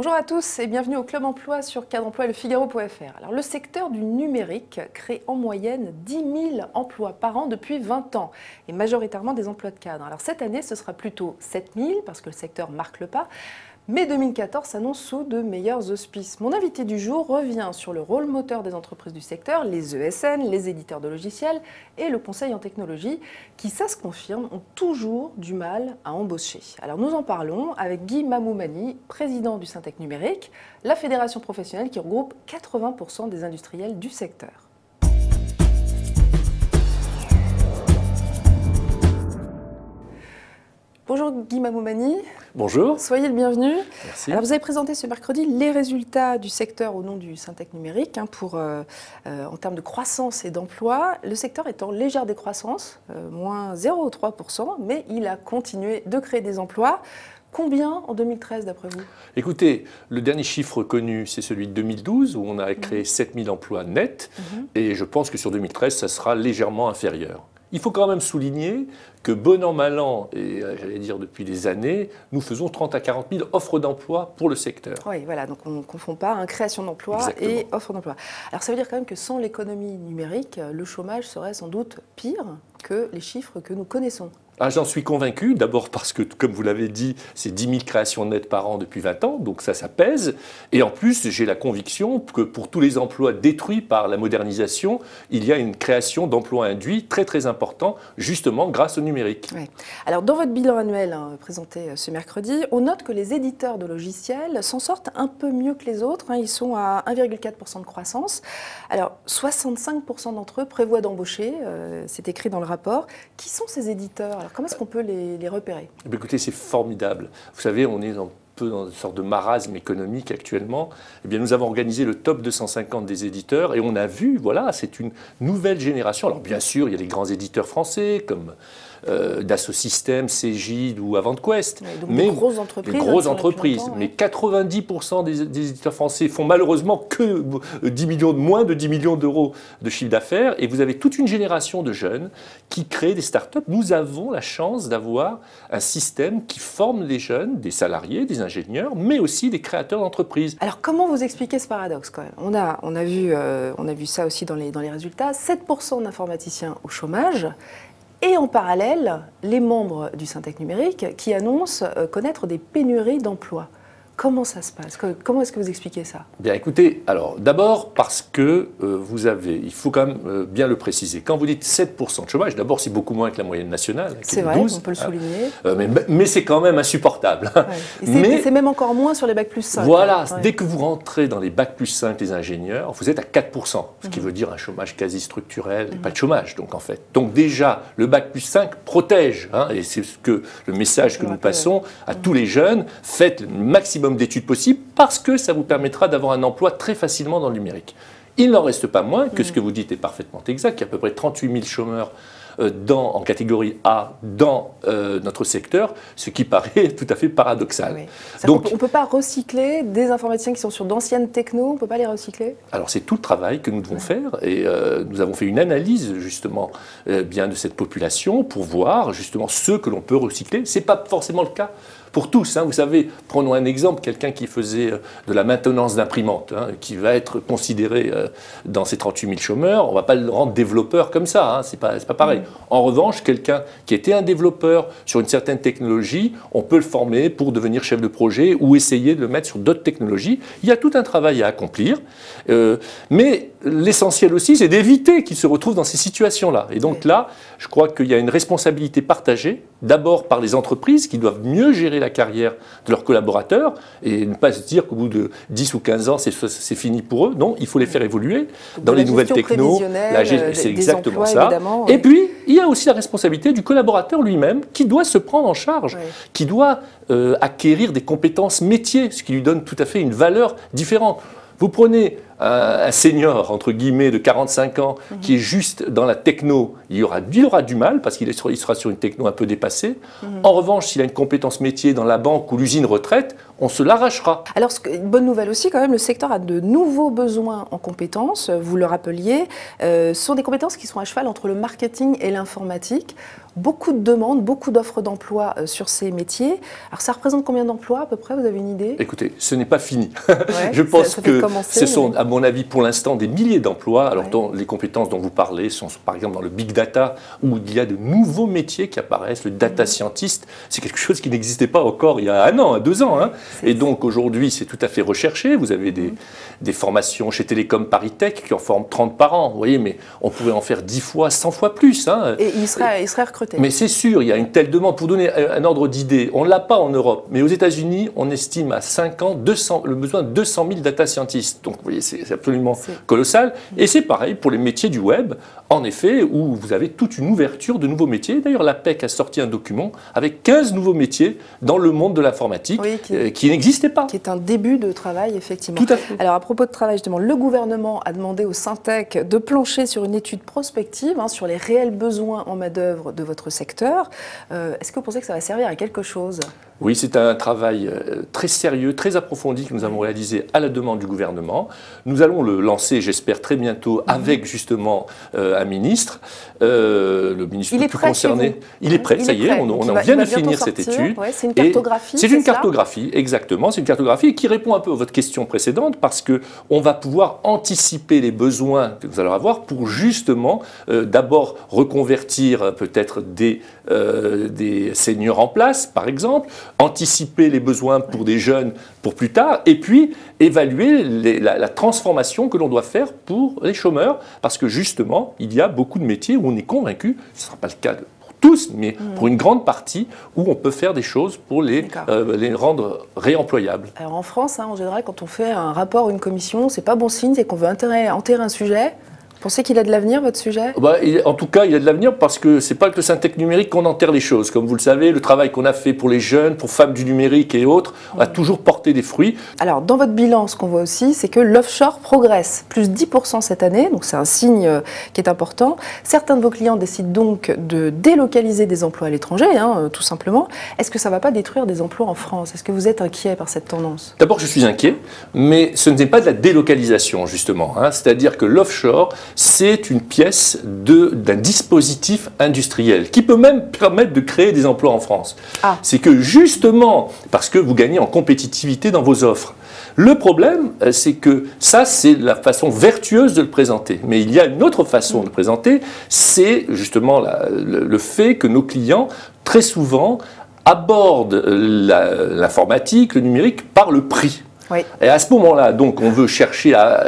Bonjour à tous et bienvenue au Club Emploi sur Cadre Emploi et le Figaro.fr. Alors, le secteur du numérique crée en moyenne 10 000 emplois par an depuis 20 ans et majoritairement des emplois de cadre. Alors cette année, ce sera plutôt 7 000 parce que le secteur marque le pas. Mais 2014 s'annonce sous de meilleurs auspices. Mon invité du jour revient sur le rôle moteur des entreprises du secteur, les ESN, les éditeurs de logiciels et le conseil en technologie, qui, ça se confirme, ont toujours du mal à embaucher. Alors nous en parlons avec Guy Mamoumani, président du Syntec Numérique, la fédération professionnelle qui regroupe 80% des industriels du secteur. Bonjour Guy Mamoumani. Bonjour. Soyez le bienvenu. Merci. Alors vous avez présenté ce mercredi les résultats du secteur au nom du Syntec Numérique en termes de croissance et d'emploi. Le secteur est en légère décroissance, moins 0,3%, mais il a continué de créer des emplois. Combien en 2013 d'après vous? Écoutez, le dernier chiffre connu, c'est celui de 2012 où on a créé 7 000 emplois nets et je pense que sur 2013, ça sera légèrement inférieur. Il faut quand même souligner que bon an, mal an, et j'allais dire depuis des années, nous faisons 30 à 40 000 offres d'emploi pour le secteur. Oui, voilà, donc on ne confond pas création d'emploi et offre d'emploi. Alors ça veut dire quand même que sans l'économie numérique, le chômage serait sans doute pire que les chiffres que nous connaissons. Ah, j'en suis convaincu, d'abord parce que, comme vous l'avez dit, c'est 10 000 créations nettes par an depuis 20 ans, donc ça pèse. Et en plus, j'ai la conviction que pour tous les emplois détruits par la modernisation, il y a une création d'emplois induits très très important, justement grâce au numérique. Ouais. Alors dans votre bilan annuel présenté ce mercredi, on note que les éditeurs de logiciels s'en sortent un peu mieux que les autres. Ils sont à 1,4% de croissance. Alors 65% d'entre eux prévoient d'embaucher, c'est écrit dans le rapport. Qui sont ces éditeurs? Alors, comment est-ce qu'on peut les repérer? Écoutez, c'est formidable. Vous savez, on est un peu dans une sorte de marasme économique actuellement. Eh bien, nous avons organisé le top 250 des éditeurs et on a vu, voilà, c'est une nouvelle génération. Alors bien sûr, il y a les grands éditeurs français comme Dassault Systèmes, Cegid ou AvantQuest. Ouais, mais des grosses entreprises. Des grosses entreprises. Mais 90% des éditeurs français font malheureusement que moins de 10 millions d'euros de chiffre d'affaires. Et vous avez toute une génération de jeunes qui créent des startups. Nous avons la chance d'avoir un système qui forme des jeunes, des salariés, des ingénieurs, mais aussi des créateurs d'entreprises. Alors comment vous expliquez ce paradoxe quand même? On a vu ça aussi dans les résultats. 7% d'informaticiens au chômage. Et en parallèle, les membres du Syntec Numérique qui annoncent connaître des pénuries d'emplois. Comment ça se passe? Comment est-ce que vous expliquez ça? Bien écoutez, alors d'abord parce que il faut quand même bien le préciser. Quand vous dites 7% de chômage, d'abord c'est beaucoup moins que la moyenne nationale. C'est vrai, 12, on peut le souligner. Mais c'est quand même insupportable. Ouais. C'est même encore moins sur les bacs plus 5. Voilà, dès que vous rentrez dans les bacs plus 5, les ingénieurs, vous êtes à 4%, ce qui veut dire un chômage quasi structurel et pas de chômage, donc en fait. Donc déjà, le bac plus 5 protège, et c'est le message que nous passons à tous les jeunes, faites le maximum d'études possibles parce que ça vous permettra d'avoir un emploi très facilement dans le numérique. Il n'en reste pas moins que ce que vous dites est parfaitement exact. Il y a à peu près 38 000 chômeurs en catégorie A dans notre secteur, ce qui paraît tout à fait paradoxal. Oui. Donc, on ne peut pas recycler des informaticiens qui sont sur d'anciennes techno, on ne peut pas les recycler? Alors c'est tout le travail que nous devons faire et nous avons fait une analyse justement bien de cette population pour voir justement ceux que l'on peut recycler. Ce n'est pas forcément le cas pour tous. Vous savez, prenons un exemple, quelqu'un qui faisait de la maintenance d'imprimantes, qui va être considéré dans ces 38 000 chômeurs, on ne va pas le rendre développeur comme ça, c'est pas pareil. En revanche, quelqu'un qui était un développeur sur une certaine technologie, on peut le former pour devenir chef de projet ou essayer de le mettre sur d'autres technologies. Il y a tout un travail à accomplir, mais l'essentiel aussi, c'est d'éviter qu'ils se retrouvent dans ces situations-là. Et donc là, je crois qu'il y a une responsabilité partagée, d'abord par les entreprises qui doivent mieux gérer la carrière de leurs collaborateurs et ne pas se dire qu'au bout de 10 ou 15 ans, c'est fini pour eux. Non, il faut les faire évoluer dans les nouvelles technos. C'est exactement ça. Évidemment. Et puis, il y a aussi la responsabilité du collaborateur lui-même qui doit se prendre en charge, qui doit acquérir des compétences métiers, ce qui lui donne tout à fait une valeur différente. Vous prenez un senior, entre guillemets, de 45 ans, qui est juste dans la techno, il aura du mal, parce qu'il sera sur une techno un peu dépassée. En revanche, s'il a une compétence métier dans la banque ou l'usine retraite, on se l'arrachera. Alors, une bonne nouvelle aussi, quand même, le secteur a de nouveaux besoins en compétences, vous le rappeliez. Ce sont des compétences qui sont à cheval entre le marketing et l'informatique. Beaucoup de demandes, beaucoup d'offres d'emploi sur ces métiers. Alors, ça représente combien d'emplois à peu près? Vous avez une idée? Écoutez, ce n'est pas fini. Ouais, Je pense que commencer, ce sont, à mon avis, pour l'instant, des milliers d'emplois. Alors, ouais. les compétences dont vous parlez sont, par exemple, dans le big data, où il y a de nouveaux métiers qui apparaissent. Le data scientist, c'est quelque chose qui n'existait pas encore il y a 1 an, 2 ans. Hein. Et donc, aujourd'hui, c'est tout à fait recherché. Vous avez des formations chez Télécom Paris Tech qui en forment 30 par an. Vous voyez, mais on pourrait en faire 10 fois, 100 fois plus. Hein. Et il serait recruté. Mais c'est sûr, il y a une telle demande. Pour donner un ordre d'idée, on ne l'a pas en Europe, mais aux États-Unis, on estime à 5 ans le besoin de 200 000 data scientists. Donc, vous voyez, c'est absolument colossal. Et c'est pareil pour les métiers du web, en effet, où vous avez toute une ouverture de nouveaux métiers. D'ailleurs, l'APEC a sorti un document avec 15 nouveaux métiers dans le monde de l'informatique qui n'existaient pas. Qui est un début de travail, effectivement. Tout à fait. Alors, à propos de travail, justement, le gouvernement a demandé au Syntec de plancher sur une étude prospective sur les réels besoins en main-d'œuvre de votre secteur. Est-ce que vous pensez que ça va servir à quelque chose ? Oui, c'est un travail très sérieux, très approfondi que nous avons réalisé à la demande du gouvernement. Nous allons le lancer, j'espère, très bientôt avec justement un ministre. Le ministre le plus concerné. Il est prêt, ça y est, on vient de finir cette étude. Ouais, c'est une cartographie. C'est une cartographie, exactement. C'est une cartographie qui répond un peu à votre question précédente parce qu'on va pouvoir anticiper les besoins que vous allez avoir pour justement d'abord reconvertir peut-être des seniors en place, par exemple, anticiper les besoins pour des jeunes pour plus tard, et puis évaluer la transformation que l'on doit faire pour les chômeurs, parce que justement, il y a beaucoup de métiers où on est convaincu, ce ne sera pas le cas pour tous, mais pour une grande partie, où on peut faire des choses pour les rendre réemployables. Alors en France, en général, quand on fait un rapport ou une commission, c'est pas bon signe, c'est qu'on veut enterrer un sujet. Vous pensez qu'il a de l'avenir, votre sujet ? En tout cas, il a de l'avenir parce que ce n'est pas avec le Syntec numérique qu'on enterre les choses. Comme vous le savez, le travail qu'on a fait pour les jeunes, pour femmes du numérique et autres, a toujours porté des fruits. Alors, dans votre bilan, ce qu'on voit aussi, c'est que l'offshore progresse, plus 10% cette année, donc c'est un signe qui est important. Certains de vos clients décident donc de délocaliser des emplois à l'étranger, tout simplement. Est-ce que ça ne va pas détruire des emplois en France ? Est-ce que vous êtes inquiet par cette tendance ? D'abord, je suis inquiet, mais ce n'est pas de la délocalisation, justement. C'est-à-dire que l'offshore, c'est une pièce d'un dispositif industriel qui peut même permettre de créer des emplois en France. C'est que justement, parce que vous gagnez en compétitivité dans vos offres. Le problème, c'est que ça, c'est la façon vertueuse de le présenter. Mais il y a une autre façon de le présenter, c'est justement le fait que nos clients, très souvent, abordent l'informatique, le numérique, par le prix. Oui. Et à ce moment-là, donc, on veut chercher à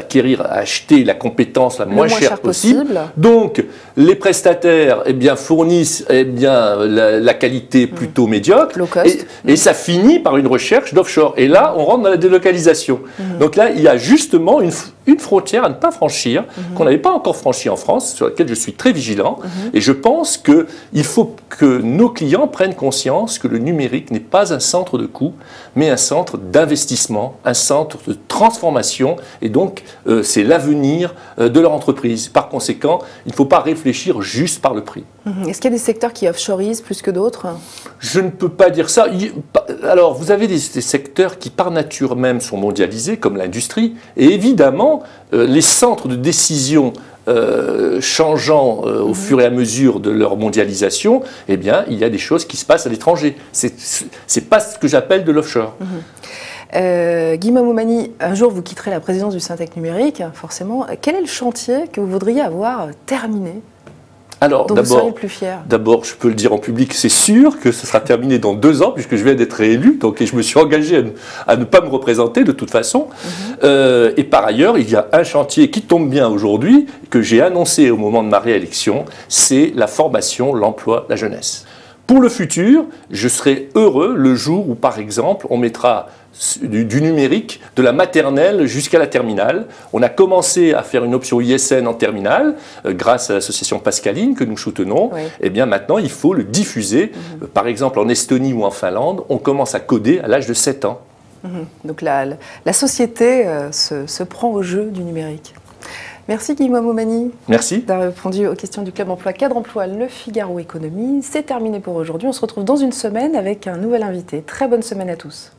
acheter la compétence la moins chère possible. Donc, les prestataires fournissent la qualité plutôt médiocre. Low cost. Et ça finit par une recherche d'offshore. Et là, on rentre dans la délocalisation. Donc là, il y a justement une frontière à ne pas franchir, qu'on n'avait pas encore franchie en France, sur laquelle je suis très vigilant. Et je pense qu'il faut que nos clients prennent conscience que le numérique n'est pas un centre de coût, mais un centre d'investissement, un centre de transformation, et donc c'est l'avenir de leur entreprise. Par conséquent, il ne faut pas réfléchir juste par le prix. Est-ce qu'il y a des secteurs qui offshoreisent plus que d'autres ? Je ne peux pas dire ça. Alors, vous avez des secteurs qui, par nature même, sont mondialisés, comme l'industrie, et évidemment, les centres de décision changeant au fur et à mesure de leur mondialisation, il y a des choses qui se passent à l'étranger. C'est pas ce que j'appelle de l'offshore. Guy Mamou-Mani, un jour vous quitterez la présidence du Syntec numérique, forcément. Quel est le chantier que vous voudriez avoir terminé ? Alors, dont vous seriez le plus fier ? D'abord, je peux le dire en public, c'est sûr que ce sera terminé dans 2 ans, puisque je viens d'être réélu, et je me suis engagé à ne pas me représenter de toute façon. Et par ailleurs, il y a un chantier qui tombe bien aujourd'hui, que j'ai annoncé au moment de ma réélection, c'est la formation, l'emploi, la jeunesse. Pour le futur, je serai heureux le jour où, par exemple, on mettra du numérique de la maternelle jusqu'à la terminale. On a commencé à faire une option ISN en terminale grâce à l'association Pascaline que nous soutenons. Oui. Et bien maintenant, il faut le diffuser. Par exemple, en Estonie ou en Finlande, on commence à coder à l'âge de 7 ans. Donc la société se prend au jeu du numérique. Merci Guy Mamou-Mani. Merci. D'avoir répondu aux questions du Club Emploi Cadre Emploi Le Figaro Économie. C'est terminé pour aujourd'hui. On se retrouve dans une semaine avec un nouvel invité. Très bonne semaine à tous.